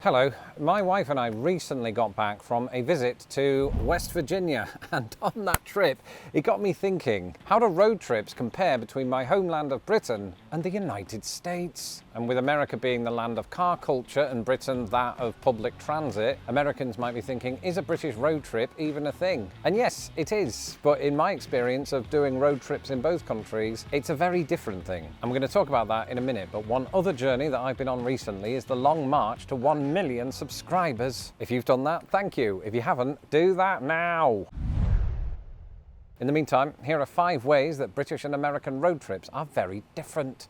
Hello, my wife and I recently got back from a visit to West Virginia, and on that trip it got me thinking, how do road trips compare between my homeland of Britain and the United States? And with America being the land of car culture and Britain that of public transit, Americans might be thinking, is a British road trip even a thing? And yes, it is, but in my experience of doing road trips in both countries, it's a very different thing. And we're going to talk about that in a minute, but one other journey that I've been on recently is the long march to 1 million subscribers. If you've done that, thank you. If you haven't, do that now. In the meantime, here are 5 ways that British and American road trips are very different.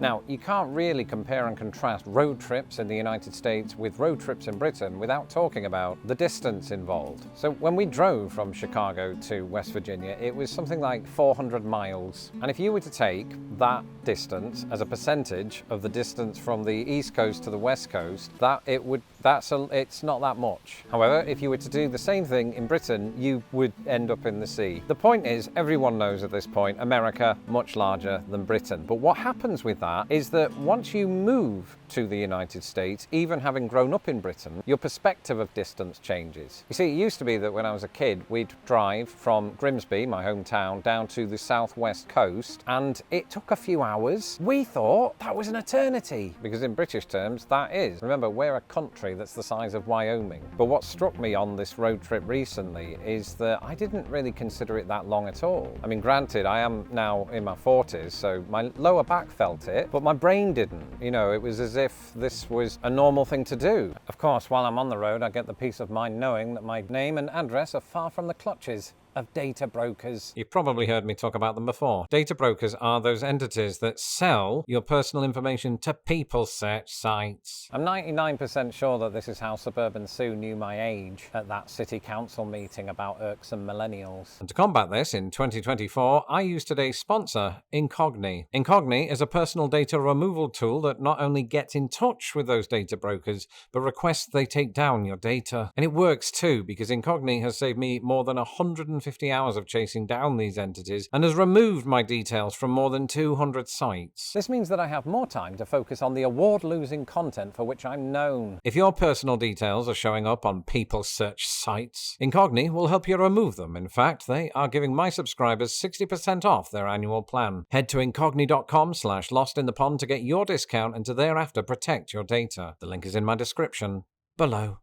Now, you can't really compare and contrast road trips in the United States with road trips in Britain without talking about the distance involved. So when we drove from Chicago to West Virginia, it was something like 400 miles. And if you were to take that distance as a percentage of the distance from the East Coast to the West Coast, it's not that much. However, if you were to do the same thing in Britain, you would end up in the sea. The point is, everyone knows at this point, America much larger than Britain. But what happens with that is that once you move to the United States, even having grown up in Britain, your perspective of distance changes. You see, it used to be that when I was a kid, we'd drive from Grimsby, my hometown, down to the southwest coast, and it took a few hours. We thought that was an eternity, because in British terms, that is. Remember, we're a country that's the size of Wyoming. But what struck me on this road trip recently is that I didn't really consider it that long at all. I mean, granted, I am now in my 40s, so my lower back felt it, but my brain didn't. You know, it was as if this was a normal thing to do. Of course, while I'm on the road, I get the peace of mind knowing that my name and address are far from the clutches of data brokers. You've probably heard me talk about them before. Data brokers are those entities that sell your personal information to people search sites. I'm 99% sure that this is how Suburban Sue knew my age at that city council meeting about irksome millennials. And to combat this, in 2024, I used today's sponsor, Incogni. Incogni is a personal data removal tool that not only gets in touch with those data brokers, but requests they take down your data. And it works too, because Incogni has saved me more than 150 hours of chasing down these entities and has removed my details from more than 200 sites. This means that I have more time to focus on the award-losing content for which I'm known. If your personal details are showing up on people search sites, Incogni will help you remove them. In fact, they are giving my subscribers 60% off their annual plan. Head to incogni.com/lostinthepond to get your discount and to thereafter protect your data. The link is in my description below.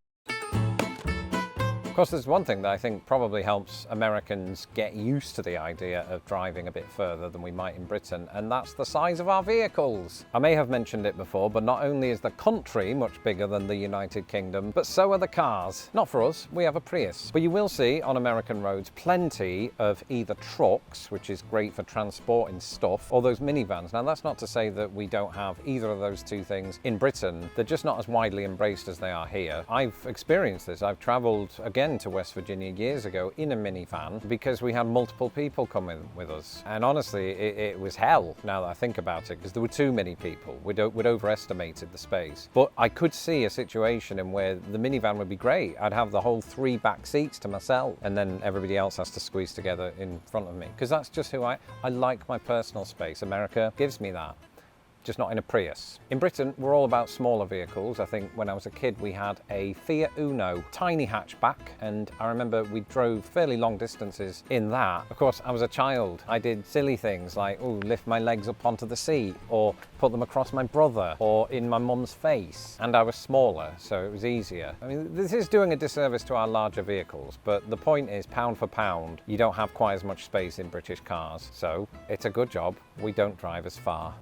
Of course, there's one thing that I think probably helps Americans get used to the idea of driving a bit further than we might in Britain, and that's the size of our vehicles. I may have mentioned it before, but not only is the country much bigger than the United Kingdom, but so are the cars. Not for us, we have a Prius. But you will see on American roads plenty of either trucks, which is great for transporting stuff, or those minivans. Now, that's not to say that we don't have either of those two things in Britain. They're just not as widely embraced as they are here. I've experienced this. I've travelled again to West Virginia years ago in a minivan because we had multiple people coming with us, and honestly it was hell now that I think about it, because there were too many people. We'd overestimated the space. But I could see a situation in where the minivan would be great. I'd have the whole 3 back seats to myself, and then everybody else has to squeeze together in front of me, because that's just who I like my personal space. America gives me that, just not in a Prius. In Britain, we're all about smaller vehicles. I think when I was a kid, we had a Fiat Uno, tiny hatchback, and I remember we drove fairly long distances in that. Of course, I was a child. I did silly things like, lift my legs up onto the seat, or put them across my brother, or in my mum's face. And I was smaller, so it was easier. I mean, this is doing a disservice to our larger vehicles, but the point is, pound for pound, you don't have quite as much space in British cars, so it's a good job we don't drive as far.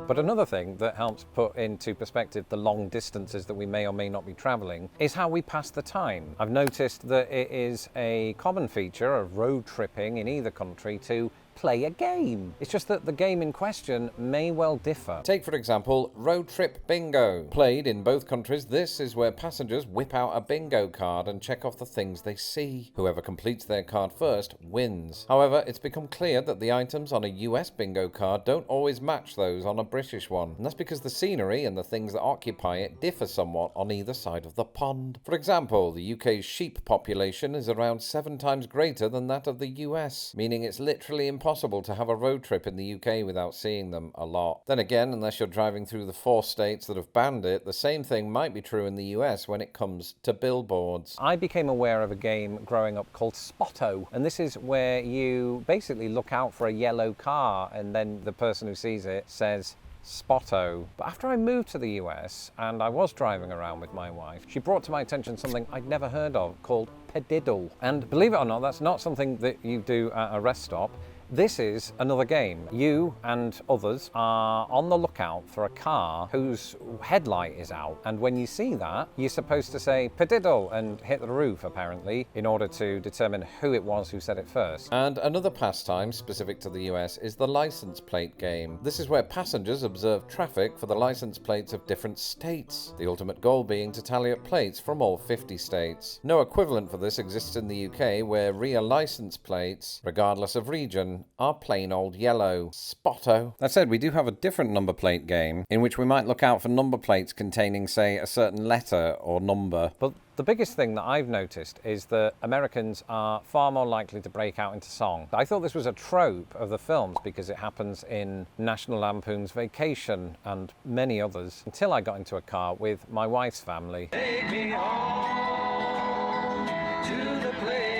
But another thing that helps put into perspective the long distances that we may or may not be travelling is how we pass the time. I've noticed that it is a common feature of road tripping in either country to play a game. It's just that the game in question may well differ. Take, for example, Road Trip Bingo. Played in both countries, this is where passengers whip out a bingo card and check off the things they see. Whoever completes their card first wins. However, it's become clear that the items on a US bingo card don't always match those on a British one. And that's because the scenery and the things that occupy it differ somewhat on either side of the pond. For example, the UK's sheep population is around 7 times greater than that of the US, meaning it's literally impossible impossible to have a road trip in the UK without seeing them a lot. Then again, unless you're driving through the 4 states that have banned it, the same thing might be true in the US when it comes to billboards. I became aware of a game growing up called Spotto, and this is where you basically look out for a yellow car and then the person who sees it says Spotto. But after I moved to the US and I was driving around with my wife, she brought to my attention something I'd never heard of called Pediddle. And believe it or not, that's not something that you do at a rest stop. This is another game. You and others are on the lookout for a car whose headlight is out, and when you see that, you're supposed to say "Pediddle" and hit the roof, apparently, in order to determine who it was who said it first. And another pastime specific to the US is the license plate game. This is where passengers observe traffic for the license plates of different states, the ultimate goal being to tally up plates from all 50 states. No equivalent for this exists in the UK, where rear license plates, regardless of region, are plain old yellow. Spotto. That said, we do have a different number plate game in which we might look out for number plates containing, say, a certain letter or number. But the biggest thing that I've noticed is that Americans are far more likely to break out into song. I thought this was a trope of the films because it happens in National Lampoon's Vacation and many others, until I got into a car with my wife's family. Take me home to the place.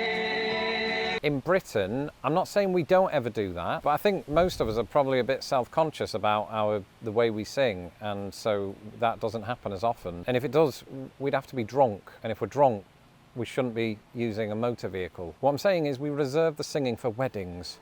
In Britain, I'm not saying we don't ever do that, but I think most of us are probably a bit self-conscious about the way we sing, and so that doesn't happen as often. And if it does, we'd have to be drunk, and if we're drunk, we shouldn't be using a motor vehicle. What I'm saying is we reserve the singing for weddings.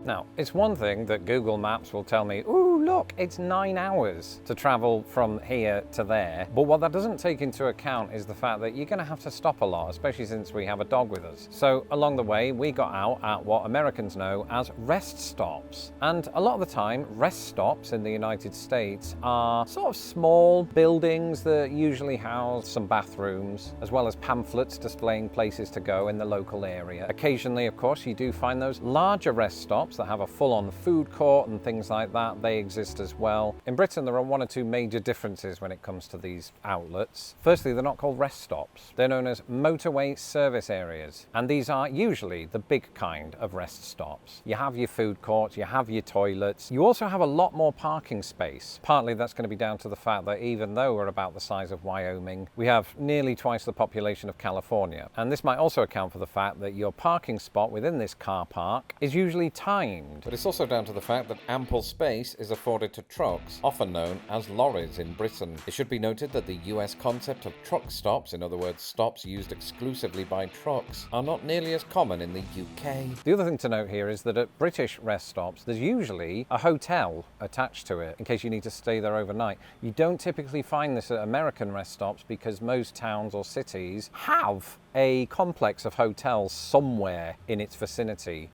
Now, it's one thing that Google Maps will tell me, ooh, look, it's 9 hours to travel from here to there. But what that doesn't take into account is the fact that you're going to have to stop a lot, especially since we have a dog with us. So along the way, we got out at what Americans know as rest stops. And a lot of the time, rest stops in the United States are sort of small buildings that usually house some bathrooms, as well as pamphlets displaying places to go in the local area. Occasionally, of course, you do find those larger rest stops that have a full-on food court and things like that. They exist as well. In Britain, there are 1 or 2 major differences when it comes to these outlets. Firstly, they're not called rest stops. They're known as motorway service areas. And these are usually the big kind of rest stops. You have your food courts, you have your toilets. You also have a lot more parking space. Partly that's going to be down to the fact that even though we're about the size of Wyoming, we have nearly twice the population of California. And this might also account for the fact that your parking spot within this car park is usually timed. But it's also down to the fact that ample space is afforded to trucks, often known as lorries in Britain. It should be noted that the US concept of truck stops, in other words, stops used exclusively by trucks, are not nearly as common in the UK. The other thing to note here is that at British rest stops, there's usually a hotel attached to it in case you need to stay there overnight. You don't typically find this at American rest stops because most towns or cities have a complex of hotels somewhere in its vicinity.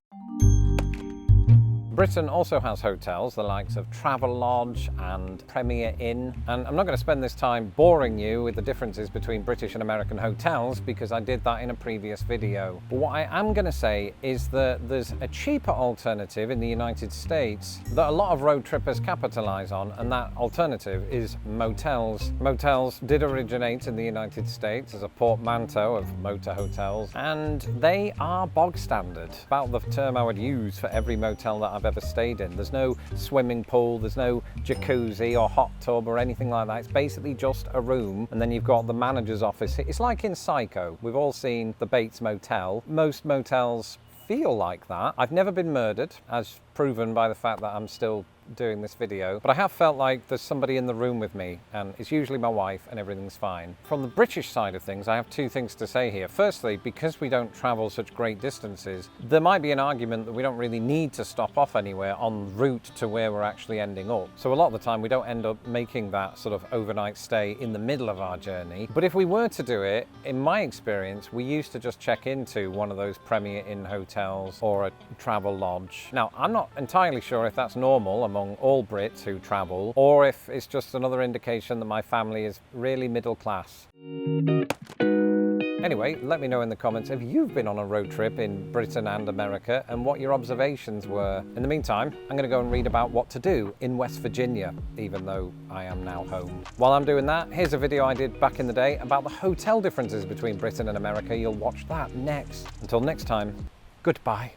Britain also has hotels, the likes of Travelodge and Premier Inn, and I'm not going to spend this time boring you with the differences between British and American hotels because I did that in a previous video. But what I am going to say is that there's a cheaper alternative in the United States that a lot of road trippers capitalize on, and that alternative is motels. Motels did originate in the United States as a portmanteau of motor hotels, and they are bog standard, about the term I would use for every motel that I've ever stayed in. There's no swimming pool, there's no jacuzzi or hot tub or anything like that. It's basically just a room, and then you've got the manager's office. It's like in Psycho. We've all seen the Bates Motel. Most motels feel like that. I've never been murdered, as proven by the fact that I'm still doing this video, but I have felt like there's somebody in the room with me, and it's usually my wife, and everything's fine. From the British side of things, I have 2 things to say here. Firstly, because we don't travel such great distances, there might be an argument that we don't really need to stop off anywhere en route to where we're actually ending up. So a lot of the time we don't end up making that sort of overnight stay in the middle of our journey. But if we were to do it, in my experience, we used to just check into one of those Premier Inn hotels or a Travelodge. Now, I'm not entirely sure if that's normal among all Brits who travel, or if it's just another indication that my family is really middle class. Anyway, let me know in the comments if you've been on a road trip in Britain and America and what your observations were. In the meantime, I'm going to go and read about what to do in West Virginia, even though I am now home. While I'm doing that, here's a video I did back in the day about the hotel differences between Britain and America. You'll watch that next. Until next time, goodbye.